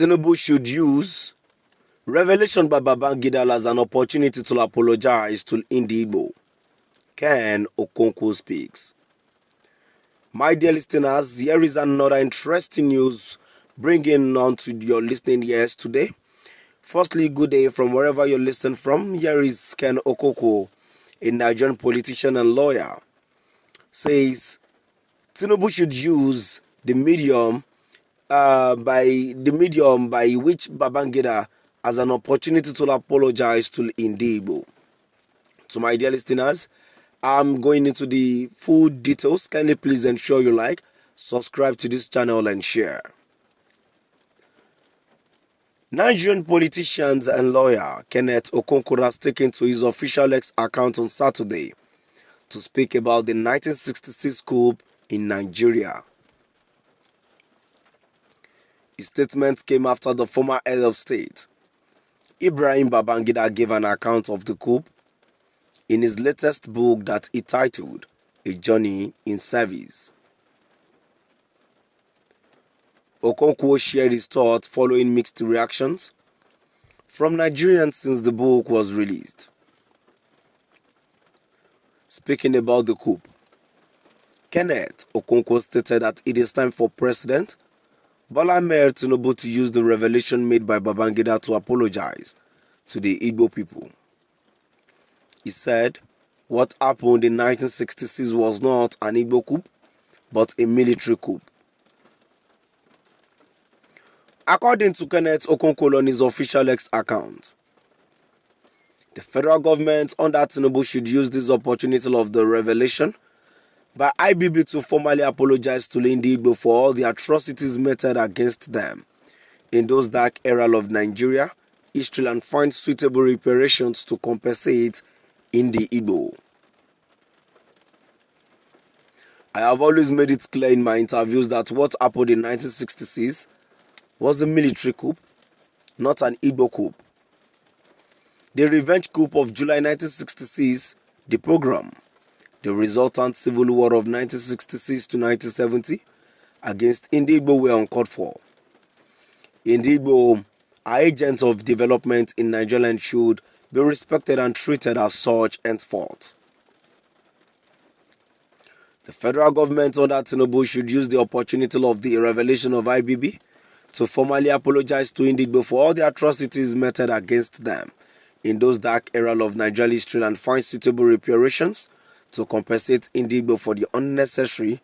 Tinubu should use revelation by Babangida as an opportunity to apologize to Ndigbo. Ken Okonkwo speaks. My dear listeners, here is another interesting news bringing on to your listening ears today. Firstly, good day from wherever you're listening from. Here is Ken Okonkwo, a Nigerian politician and lawyer, says Tinubu should use the medium by which Babangida as an opportunity to apologize to Ndigbo. So my dear listeners, I'm going into the full details. Kindly please ensure you like, subscribe to this channel and share. Nigerian politician and lawyer Kenneth Okonkwo has taken to his official X account on Saturday to speak about the 1966 coup in Nigeria. His statement came after the former head of state, Ibrahim Babangida, gave an account of the coup in his latest book that he titled A Journey in Service. Okonkwo shared his thoughts following mixed reactions from Nigerians since the book was released. Speaking about the coup, Kenneth Okonkwo stated that it is time for President Bola Ahmed Tinubu to use the revelation made by Babangida to apologize to the Igbo people. He said, what happened in 1966 was not an Igbo coup, but a military coup. According to Kenneth Okonkwo on his official X account, the federal government under Tinubu should use this opportunity of the revelation by IBB to formally apologize to Ndigbo for all the atrocities meted against them in those dark era of Nigeria history and find suitable reparations to compensate Ndigbo. I have always made it clear in my interviews that what happened in 1966 was a military coup, not an Igbo coup. The revenge coup of July 1966, the program, the resultant civil war of 1966 to 1970 against Ndigbo were uncalled for. Ndigbo are agents of development in Nigeria and should be respected and treated as such henceforth. The federal government under Tinubu should use the opportunity of the revelation of IBB to formally apologize to Ndigbo for all the atrocities meted against them in those dark era of Nigerian history and find suitable reparations to compensate Ndigbo for the unnecessary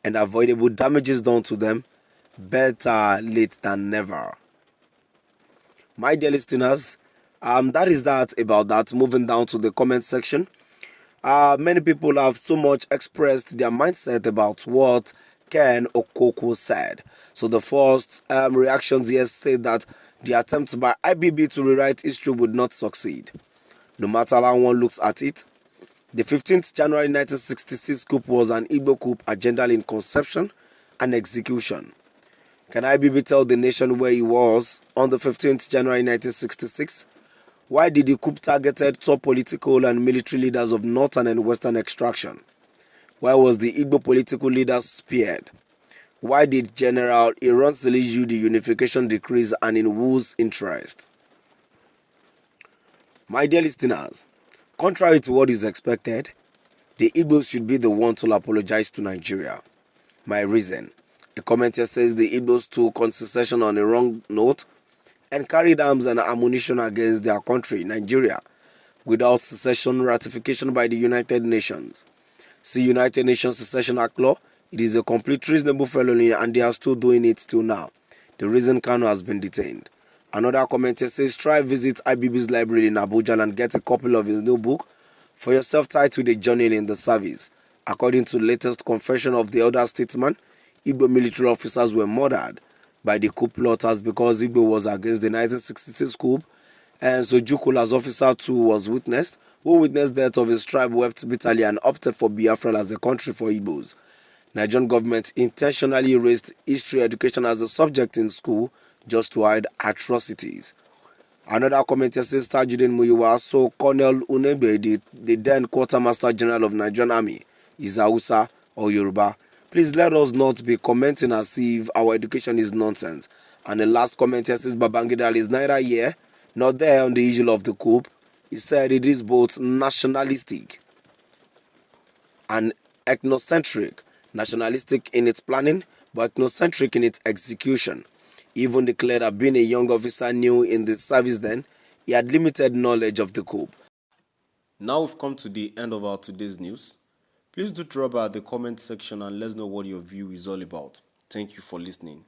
and avoidable damages done to them. Better late than never. My dear listeners, that is that about that. Moving down to the comment section. Many people have so much expressed their mindset about what Ken Okonkwo said. So the first reactions here state that the attempt by IBB to rewrite history would not succeed. No matter how one looks at it, the 15th January 1966 coup was an Igbo coup agendaed in conception and execution. Can IBB tell the nation where he was on the 15th January 1966? Why did the coup targeted top political and military leaders of northern and western extraction? Why was the Igbo political leader spared? Why did General Ironsili issue the unification decrees and in whose interest? My dear listeners, contrary to what is expected, the Igbos should be the one to apologize to Nigeria. My reason: a commenter says the Igbos took concession on a wrong note and carried arms and ammunition against their country, Nigeria, without secession ratification by the United Nations. See United Nations Secession Act law. It is a complete reasonable felony and they are still doing it till now. The reason Kanu has been detained. Another commenter says, try visit IBB's library in Abuja and get a copy of his new book for yourself titled A Journey in the Service. According to the latest confession of the elder statesman, Igbo military officers were murdered by the coup plotters because Igbo was against the 1966 coup, and Sojukula's officer too was witnessed, who witnessed the death of his tribe, wept bitterly and opted for Biafra as a country for Igbos. Nigerian government intentionally raised history education as a subject in school just to hide atrocities. Another commenter says Tajudeen Muyiwa, so Colonel Unebe, the then quartermaster general of Nigerian army, is Hausa or Yoruba. Please let us not be commenting as if our education is nonsense. And the last comment here says Babangida is neither here nor there on the issue of the coup. He said it is both nationalistic and ethnocentric. Nationalistic in its planning, but ethnocentric in its execution. He even declared that being a young officer new in the service then, he had limited knowledge of the coup. Now we've come to the end of our today's news. Please do drop by the comment section and let us know what your view is all about. Thank you for listening.